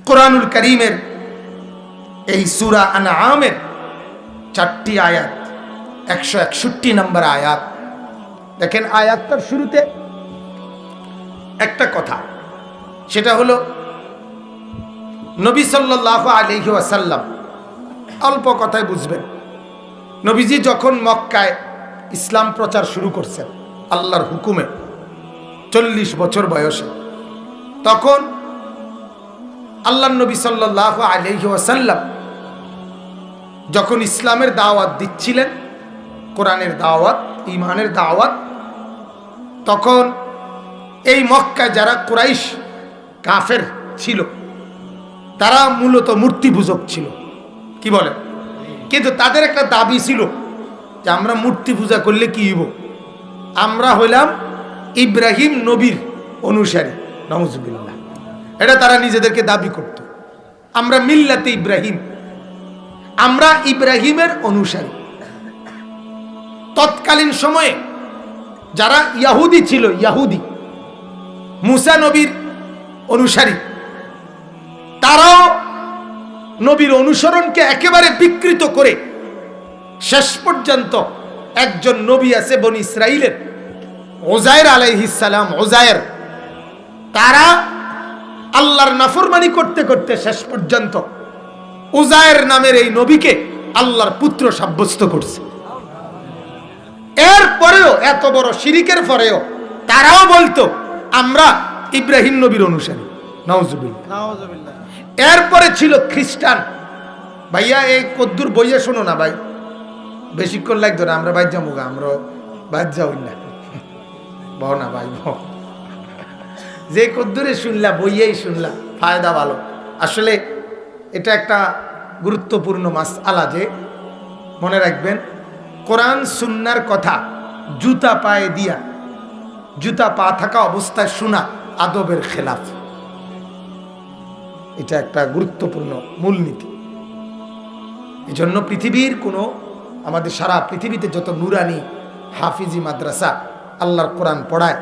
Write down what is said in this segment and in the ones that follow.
কোরআনুল কারীমের এই সূরা আনআমের 4টি আয়াত, 161 নম্বর আয়াত। দেখেন আয়াতটার শুরুতে একটা কথা, সেটা হলো নবী সাল্লাল্লাহু আলাইহি ওয়াসাল্লাম, অল্প কথায় বুঝবেন, নবীজি যখন মক্কায় ইসলাম প্রচার শুরু করছেন আল্লাহর হুকুমে 40 বছর বয়সে, তখন আল্লাহর নবী সাল্লাল্লাহু আলাইহি ওয়াসাল্লাম যখন ইসলামের দাওয়াত দিচ্ছিলেন, কোরআনের দাওয়াত, ঈমানের দাওয়াত, তখন এই মক্কায় যারা কুরাইশ কাফের ছিল তারা মূলত মূর্তি পূজক ছিল, কি বলে, কিন্তু তাদের একটা দাবি ছিল যে আমরা মূর্তি পূজা করলে কি হইব, আমরা হইলাম ইব্রাহিম নবীর অনুসারী, নাউজুবিল্লাহ। এটা তারা নিজেদেরকে দাবি করত, আমরা মিল্লাতে ইব্রাহিম, আমরা ইব্রাহিমের অনুসারী। তৎকালীন সময়ে যারা ইয়াহুদি ছিল, ইয়াহুদি মুসা নবীর অনুসারী, তারাও নবীর অনুসরণকে একেবারে বিকৃত করে শেষ পর্যন্ত একজন নবী আছে বনি ইসরাইলের, ওজায়ের আলাইহিস সালাম, ওজায়ের, তারা আল্লাহর নাফরমানি করতে করতে শেষ পর্যন্ত ওজায়ের নামের এই নবীকে আল্লাহর পুত্র সাব্যস্ত করছে। এরপরেও, এত বড় শিরিকের পরেও তারাও বলতো আমরা ইব্রাহিম নবীর অনুসারী, নাউজুবিল্লাহ। এরপরে ছিল খ্রিস্টান। ভাইয়া এই কদ্দুর বইয়া শোনো না ভাই, বেশিক্ষণ লাগতো না, আমরা বাইর যাবো, আমরা বাইর যাই না, বহ না ভাই, বহ, যে কদ্দুরে শুনলা বইয়েই শুনলা, ফায়দা ভালো। আসলে এটা একটা গুরুত্বপূর্ণ মাসআলা, যে মনে রাখবেন কোরআন সুন্নাহর কথা জুতা পায়ে দিয়া, জুতা পা থাকা অবস্থায় শোনা আদবের খেলাফ। এটা একটা গুরুত্বপূর্ণ মূলনীতি। এই জন্য পৃথিবীর কোনো, আমাদের সারা পৃথিবীতে যত নুরানি হাফিজি মাদ্রাসা আল্লাহর কোরআন পড়ায়,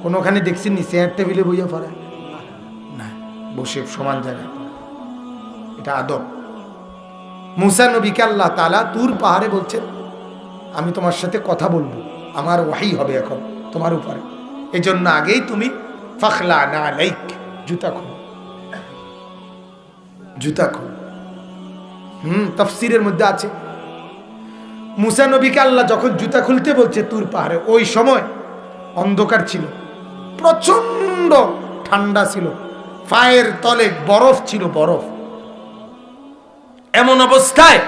কোনোখানে দেখছেন নি চেয়ার টেবিলে বইয়া পড়ায় না, বসে সমান জায়গায়। এটা আদব। মুসা নবীকে আল্লাহ তাআলা তুর পাহাড়ে বলছেন আমি তোমার সাথে কথা বলবো, আমার ওয়াহি হবে এখন তোমার উপরে, এই জন্য আগেই তুমি ফাখলা না আলাইক, জুতা খোলো, জুতা খোলো। তাফসীরের মধ্যে আছে মুসা নবীকে আল্লাহ যখন জুতা খুলতে বলছে তুর পাহাড়ে, ওই সময় অন্ধকার ছিল, প্রচন্ড ঠান্ডা ছিল, পায়ের তলে বরফ ছিল, বরফ। এমন অবস্থায়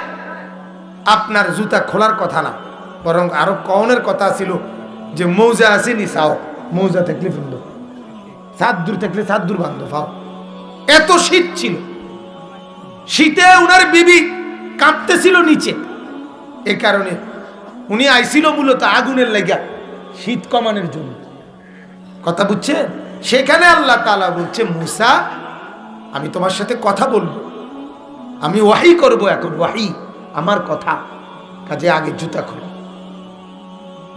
আপনার জুতা খোলার কথা না, বরং আরো কওনের কথা ছিল যে মৌজা আসেনি সাও, মৌজা থাকলে ফেলল, সাত দূর থাকলে সাত দূর বান্ধব ফাও। এত শীত ছিল, শীতে উনার বিবি কাঁপতেছিল নিচে। এ কারণে উনি আইছিল মূলত আগুনের লাগা, শীত কমানোর জন্য। কথা বুঝছেন? সেখানে আল্লাহ তাআলা বলছে মুসা আমি তোমার সাথে কথা বলবো, আমি ওয়াহি করব, এখন ওয়াহি আমার কথা, কাজে আগে জুতা খুলো,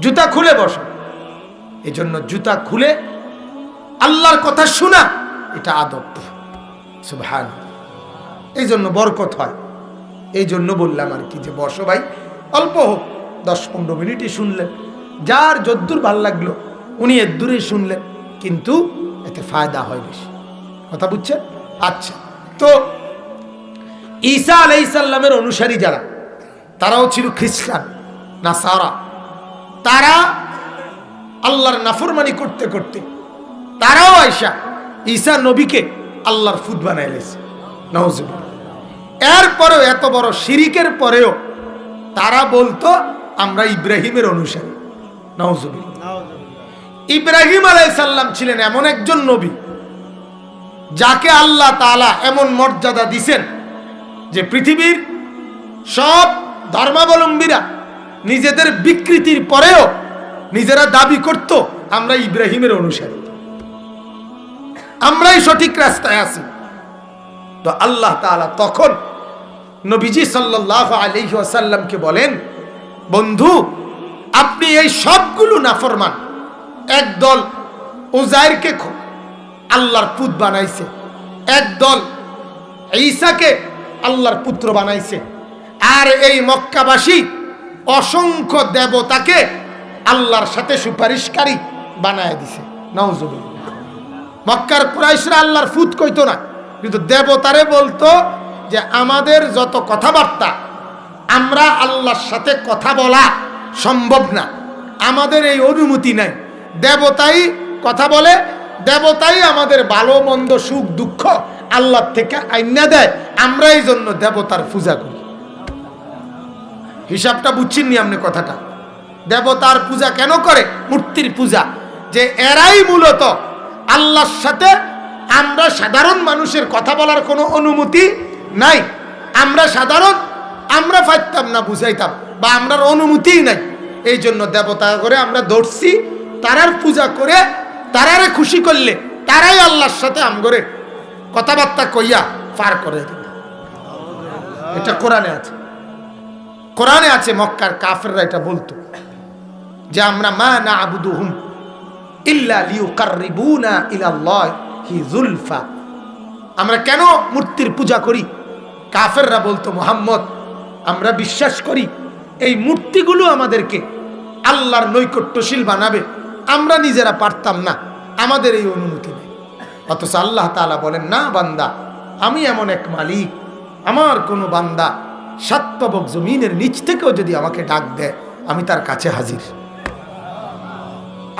জুতা খুলে বসো। এই জন্য জুতা খুলে আল্লাহর কথা শোনা এটা আদব, সুবহানাল্লাহ। এই জন্য বরকত হয়। এই জন্য বললাম আর কি, যে বসো ভাই, অল্প হোক, 10-15 মিনিটই শুনলেন, যার যদ্দূর ভাল লাগলো উনি এর দূরে শুনলেন, কিন্তু এতে ফায়দা হয় বেশি। কথা বুঝছেন? আচ্ছা, তো ঈসা আলাইহিস সালামের অনুসারী যারা, তারাও ছিল খ্রিস্টান, নাসারা। তারা আল্লাহর নাফরমানি করতে করতে তারাও আয়েশা ঈসা নবীকে আল্লাহর ফুত বানায় লেছে, নাউজুবিল্লাহ। এরপরেও, এত বড় শিরিকের পরেও তারা বলতো আমরা ইব্রাহিমের অনুসারী, নাউজুবিল্লাহ। ইব্রাহিম আলাইহিস সালাম ছিলেন এমন একজন নবী যাকে আল্লাহ তাআলা এমন মর্যাদা দিয়েছেন যে পৃথিবীর সব ধর্মাবলম্বীরা নিজেদের বিকৃতির পরেও নিজেরা দাবি করত আমরা ইব্রাহিমের অনুসারী, আমরাই সঠিক রাস্তায় আছি। তো আল্লাহ তাআলা তখন নবীজি সাল্লাল্লাহু আলাইহি ওয়াসাল্লামকে বলেন, বন্ধু আপনি এই সবগুলো নাফরমান, একদল উজাইরকে আল্লাহর পুত বানাইছে, একদল ঈসাকে আল্লাহর পুত্র বানাইছে, আর এই মক্কাবাসী অসংখ্য দেবতাকে আল্লাহর সাথে সুপারিশকারী বানায় দিছে। নাউজুবিল্লাহ। মক্কার কুরাইশরা আল্লাহর ফুত কইতো না, কিন্তু দেবতারে বলতো যে আমাদের যত কথাবার্তা, আমরা আল্লাহর সাথে কথা বলা সম্ভব না, আমাদের এই অনুমতি নাই। দেবতাই কথা বলে, দেবতাই আমাদের ভালো মন্দ সুখ দুঃখ আল্লাহ থেকে আইনা দেয়, আমরা এই জন্য দেবতার পূজা করি। হিসাবটা বুঝছেননি আপনি কথাটা? দেবতার পূজা কেন করে? মূর্তির পূজা, যে এরাই মূলত আল্লাহর সাথে, আমরা সাধারণ মানুষের কথা বলার কোনো অনুমতি নাই, আমরা সাধারণ, আমরা পারতাম না বুঝাইতাম, বা আমরার অনুমতিই নাই, এই জন্য দেবতা করে আমরা ধরছি, তারার পূজা করে তারারে খুশি করলে তারাই আল্লাহর সাথে আমগরে কথাবার্তা কইয়া পার করে দেবে। এটা কোরআনে আছে, কোরআনে আছে। মক্কার কাফেররা এটা বলতো যে আমরা মা না'বুদুহুম ইল্লা লিয়ুকাররিবুনা ইলাল্লাহি যুলফা, আমরা কেন মূর্তির পূজা করি? কাফেররা বলতো মুহাম্মদ, আমরা বিশ্বাস করি এই মূর্তিগুলো আমাদেরকে আল্লাহর নৈকট্যশীল বানাবে, আমরা নিজেরা পারতাম না, আমাদের এই অনুমতি নেই। অথচ আল্লাহ তাআলা বলেন, না বান্দা, আমি এমন এক মালিক, আমার কোনো বান্দা সাতবক জমিনের নিচ থেকেও যদি আমাকে ডাক দেয়, আমি তার কাছে হাজির।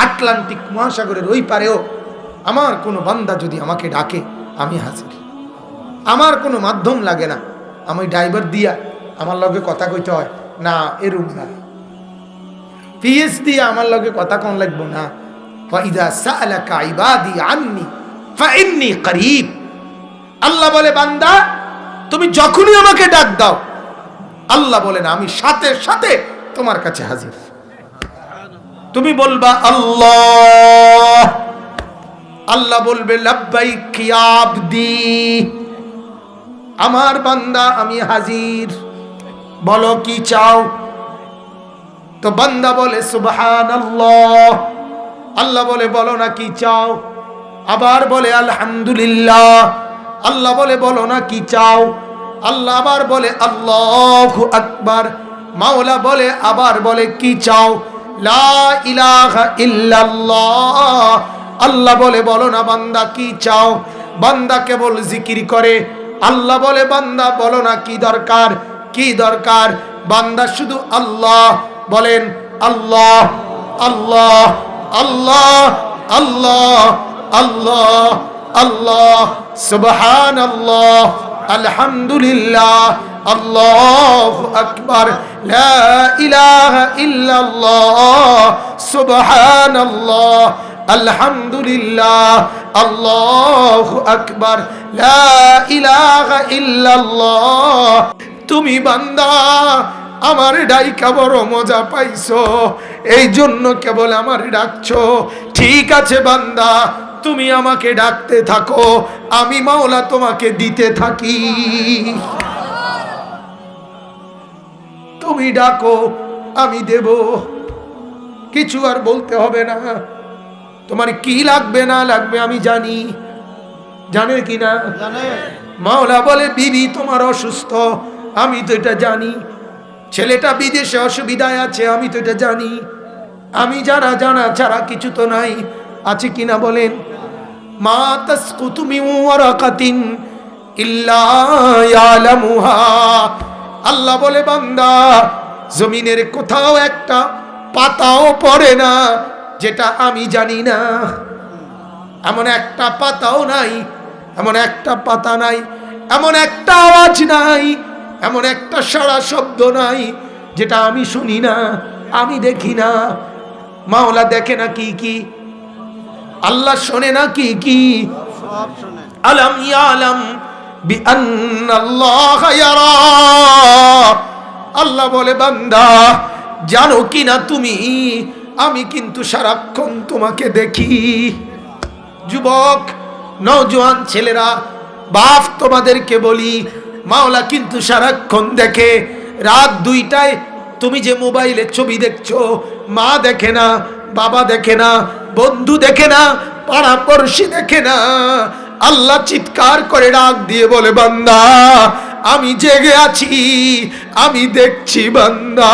আটলান্টিক মহাসাগরের ওই পারেও আমার কোনো বান্দা যদি আমাকে ডাকে, আমি হাজির। আমার কোনো মাধ্যম লাগে না, আমি ড্রাইভার দিয়া আমার লগে কথা কইতে হয় না, এরূপ না। পিএস দিয়া আমার লগে কথা কোন লাগবো না। ফাইদা সাআলাকা ইবাদি আন্নি ফাইন্নী করিব, আল্লাহ বলে বান্দা তুমি যখনই আমাকে ডাক দাও, আল্লাহ বলেন আমি সাথে সাথে তোমার কাছে হাজির। তুমি বলবা আল্লাহ, আল্লাহ বলবে লাব্বাইক ইয়া আবদি, আমার বান্দা আমি হাজির, বলো কি চাও? তো বান্দা বলে সুবহানাল্লাহ, আল্লাহ বলে বলো না কি চাও? আবার বলে আলহামদুলিল্লাহ, আল্লাহ বলে বলো না কি চাও? আল্লাহ আবার বলে আল্লাহু আকবার, মাওলা বলে আবার বলে কি চাও? লা ইলাহা ইল্লাল্লাহ, আল্লাহ বলে বলো না বান্দা কি চাও? বান্দা কেবল জিকির করে, আল্লাহ বলে বান্দা বলো না কি দরকার, কি দরকার? বান্দা শুধু আল্লাহ বলেন, আল্লাহ আল্লাহ আল্লাহ আল্লাহ আল্লাহ আল্লাহ, সুবহানাল্লাহ, আলহামদুলিল্লাহ, আল্লাহু আকবার, লা ইলাহা ইল্লাল্লাহ, সুবহানাল্লাহ, আলহামদুলিল্লাহ, আল্লাহু আকবার, লা ইলাহা ইল্লাল্লাহ। তুমি বান্দা আমার ডাইকা বড় মজা পাইছো, এই জন্য কেবল আমার ডাকছো। ঠিক আছে বান্দা, তুমি আমাকে ডাকতে থাকো, আমি মাওলা তোমাকে দিতে থাকি। তুমি ডাকো, আমি দেব, কিছু আর বলতে হবে না। তোমার কি লাগবে না লাগবে আমি জানি, জানে কি না? মাওলা বলে বিবি তোমার অসুস্থ, আমি তো এটা জানি। ছেলেটা বিদেশে অসুবিধায় আছে, আমি তো এটা জানি। আমি জানা ছাড়া কিছু তো নাই, আছে কিনা বলেন? মা তাসকুতু মিন ওয়ারাকাতিন ইল্লা ইয়ালামুহা, আল্লাহ বলে বান্দা জমিনের কোথাও একটা পাতাও পড়ে না যেটা আমি জানি না। এমন একটা পাতাও নাই, এমন একটা পাতা নাই, এমন একটা আওয়াজ নাই, এমন একটা সারা শব্দ নাই যেটা আমি শুনি না, আমি দেখি না। মাওলা দেখে না কি কি, আল্লাহ শোনে না কি কি? আলাম ইয়ালাম বিআন্নাল্লাহা ইয়ারা, আল্লাহ বলে বান্দা জানো কিনা তুমি, আমি কিন্তু সারাক্ষণ তোমাকে দেখি। যুবক নওজোয়ান ছেলেরা, বাপ তোমাদেরকে বলি, মাওলা কিন্তু সারাক্ষণ দেখে। রাত 2টায় তুমি যে মোবাইলে ছবি দেখছো, মা দেখে না, বাবা দেখে না, বন্ধু দেখে না, পাড়া পড়শি দেখে না, আল্লাহ চিৎকার করে ডাক দিয়ে বলে, বান্দা আমি জেগে আছি, আমি দেখছি বান্দা,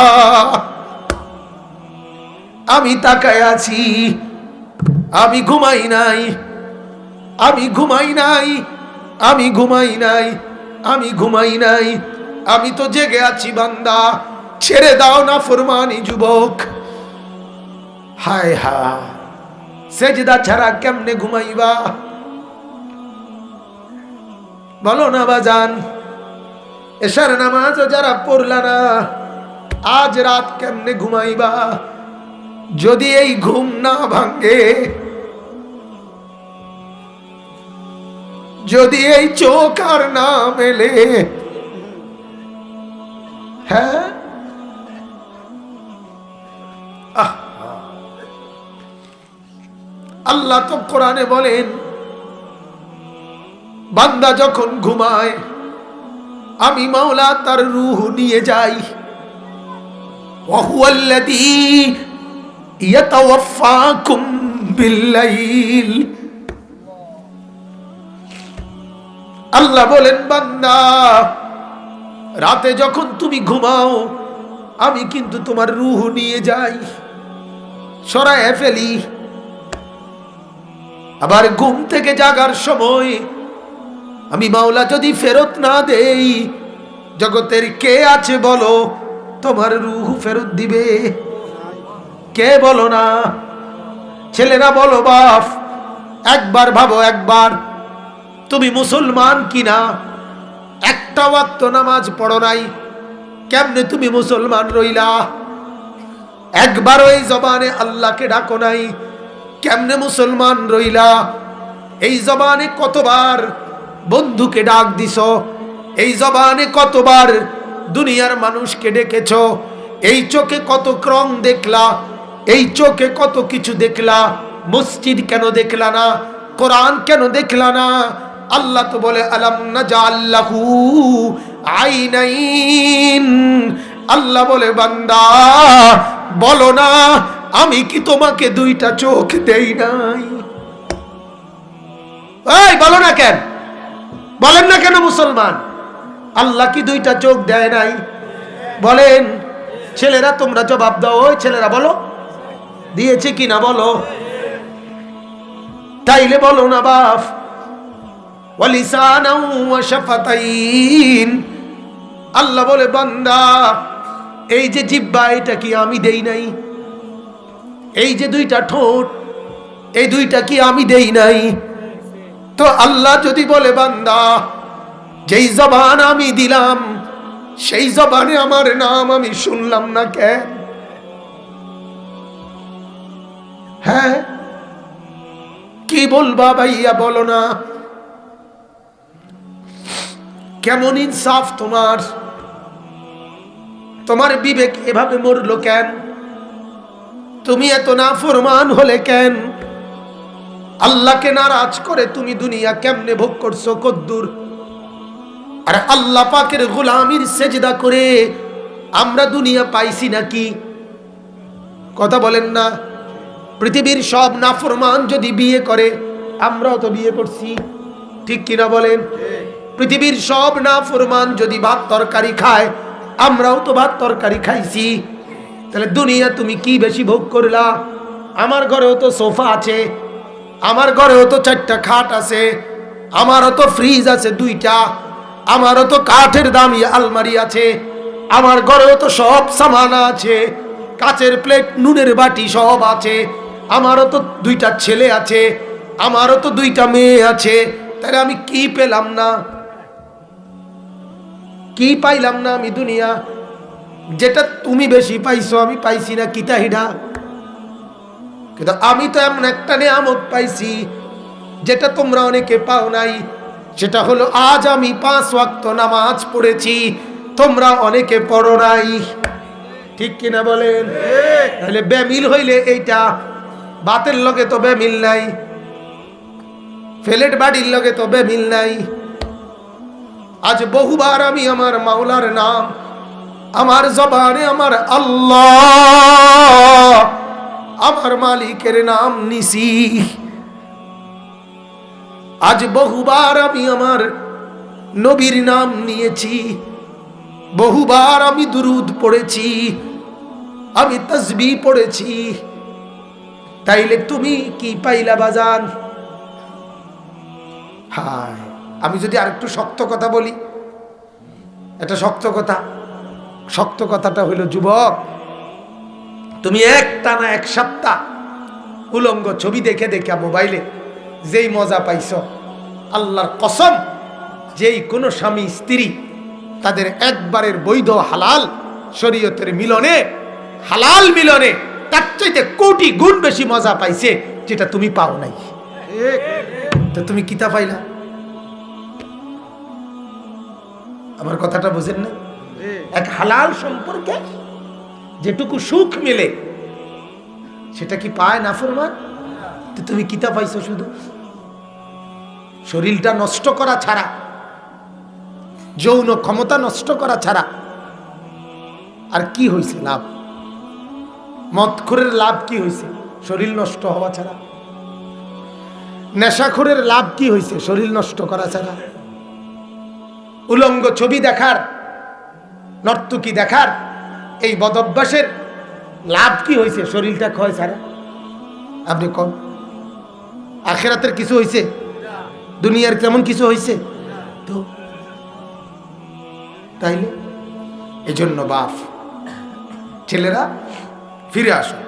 আমি তাকায় আছি, আমি ঘুমাই নাই, আমি ঘুমাই নাই, আমি ঘুমাই নাই, আমি ঘুমাই নাই, আমি তো জেগে আছি বান্দা, ছেড়ে দাও না ফরমানি যুবক। হায় হায়, সেজদা ছাড়া কেমনে ঘুমাইবা? বলো না বাজান, এশার নামাজ যারা পড়লা না, আজ রাত কেমনে ঘুমাইবা? যদি এই ঘুম না ভাঙে, যদি এই চোখ আর না মেলে, হ্যাঁ আল্লাহ তো কোরআনে বলেন, বান্দা যখন ঘুমায় আমি মাওলা তার রূহ নিয়ে যাই। ওয়াহুয়াল্লাযী ইয়াতাওয়াফফাকুম বিল্লাইল। আল্লাহ বলেন, বান্দা রাতে যখন তুমি ঘুমাও আমি কিন্তু তোমার রূহ নিয়ে যাই, সরায় ফেলি। আবার ঘুম থেকে জাগার সময় আমি মাওলা যদি ফেরত না দেই, জগতের কে আছে বলো তোমার রূহ ফেরত দিবে? কে বলো না? ছেলেরা বলো বাপ, একবার ভাবো, একবার তুমি মুসলমান কিনা? একটা ওয়াক্ত নামাজ পড়ো নাই, কেমনে তুমি মুসলমান রইলা? একবার ওই জবানে আল্লাহকে ডাকো নাই, কেমনে মুসলমান রইলা? এই জবানে কতবার বন্ধুকে ডাক দিছ, এই জবানে কতবার দুনিয়ার মানুষকে ডেকেছ, এই চোখে কত ক্রম দেখলা, এই চোখে কত কিছু দেখলা, মসজিদ কেন দেখলা না? কোরআন কেন দেখলা না? আল্লাহ তো বলে, আলাম নাজাল লাহু আইনাইন। আল্লাহ বলে, বান্দা বলো না আমি কি তোমাকে দুইটা চোখ দেই নাই? এই বলো না কেন, বলেন না কেন মুসলমান? আল্লাহ কি দুইটা চোখ দেয় নাই? বলেন ছেলেরা, তোমরা জবাব দাও, ওই ছেলেরা বলো দিয়েছে কি না বলো? তাইলে বলো না বাপ, ওয়ালিসানাও ওয়া শাফাতাইন। আল্লাহ বলে, বান্দা এই যে জিহ্বা, এটা কি আমি দেই নাই? এই যে দুইটা ঠোঁট, এই দুইটা কি আমি দেই নাই? তো আল্লাহ যদি বলে, বান্দা যেই জবান আমি দিলাম সেই জবানে আমার নাম আমি শুনলাম না কেন? হ্যাঁ কি বলবা ভাইয়া, বলো না? কেমন ইনসাফ তোমার? তোমার বিবেক এভাবে মরলো কেন? তুমি এত নাফরমান হলে কেন? আল্লাহকে নারাজ করে তুমি দুনিয়া কেমনে ভোগ করছো কদ্দুর? আর আল্লাহ পাকের গোলামির সেজদা করে আমরা দুনিয়া পাইছি নাকি? কথা বলেন না? পৃথিবীর সব নাফরমান যদি বিয়ে করে, আমরাও তো বিয়ে করছি, ঠিক কিনা বলেন? পৃথিবীর সব নাফরমান যদি ভাত তরকারি খায়, আমরাও তো ভাত তরকারি খাইছি। তাহলে দুনিয়া তুমি কি বেশি ভোগ করলা? আমার ঘরেও তো সোফা আছে, আমার ঘরেও তো 4টা খাট আছে, আমারও তো ফ্রিজ আছে 2টা, আমারও তো কাঠের দামি আলমারি আছে, আমার ঘরেও তো সব সামান আছে, কাচের প্লেট, নুনের বাটি সব আছে, আমারও তো 2টা ছেলে আছে, আমারও তো 2টা মেয়ে আছে। তাহলে আমি কি পেলাম না? কি পাইলাম না আমি দুনিয়া? যেটা তুমি বেশি পাইছো আমি পাইছি না, কিতা হিডা? কিন্তু আমি তো এমন একটা নিয়ামত পাইছি যেটা তোমরা অনেকে পাও নাই। সেটা হলো আজ আমি 5 ওয়াক্ত নামাজ পড়েছি, তোমরা অনেকে পড়ো নাই, ঠিক কিনা বলেন? তাহলে বেমিল হইলে এইটা, বাতের লগে তো বেমিল নাই, ফেলেট বাড়ির লগে তো বেমিল নাই। আজ বহুবার আমি আমার মাওলার নাম আমার জবানে, আমার আল্লাহ, আমার মালিকের নাম নিছি। আজ বহুবার আমি আমার নবীর নাম নিয়েছি, বহুবার আমি দুরুদ পড়েছি, আমি তাসবিহ পড়েছি, তাইলে তুমি কি পাইলা বাজান? হায়, আমি যদি আরেকটু শক্ত কথা বলি, এটা শক্ত কথা, শক্ত কথাটা হইল যুবক, তুমি একটানা এক সপ্তাহ উলঙ্গ ছবি দেখে দেখে মোবাইলে যেই মজা পাইছ, আল্লাহর কসম, যেই কোনো স্বামী স্ত্রী তাদের একবারের বৈধ হালাল শরীয়তের মিলনে, হালাল মিলনে তার চাইতে কোটি গুণ বেশি মজা পাইছে, যেটা তুমি পাও নাই। তো তুমি কিতা পাইলা? আমার কথাটা বুঝেন না? এক হালাল সম্পর্কে যেটুকু সুখ মিলে সেটা কি পায় নাফরমান? তো তুমি কিতা পাইছো? শুধু শরীরটা নষ্ট করা ছাড়া, যৌন ক্ষমতা নষ্ট করা ছাড়া আর কি হয়েছে লাভ? মদখোরের লাভ কি হয়েছে? শরীর নষ্ট হওয়া ছাড়া। নেশাখোরের লাভ কি হয়েছে? শরীর নষ্ট করা ছাড়া। উলঙ্গ ছবি দেখার, নর্তকী দেখার এই বদভ্যাসের লাভ কি হয়েছে? শরীরটা ক্ষয় ছাড়া। আপনি কোন আখিরাতের কিছু হয়েছে? দুনিয়ার কেমন কিছু হয়েছে? তো তাইলে এজন্য বাপ, ছেলেরা ফিরে আসো।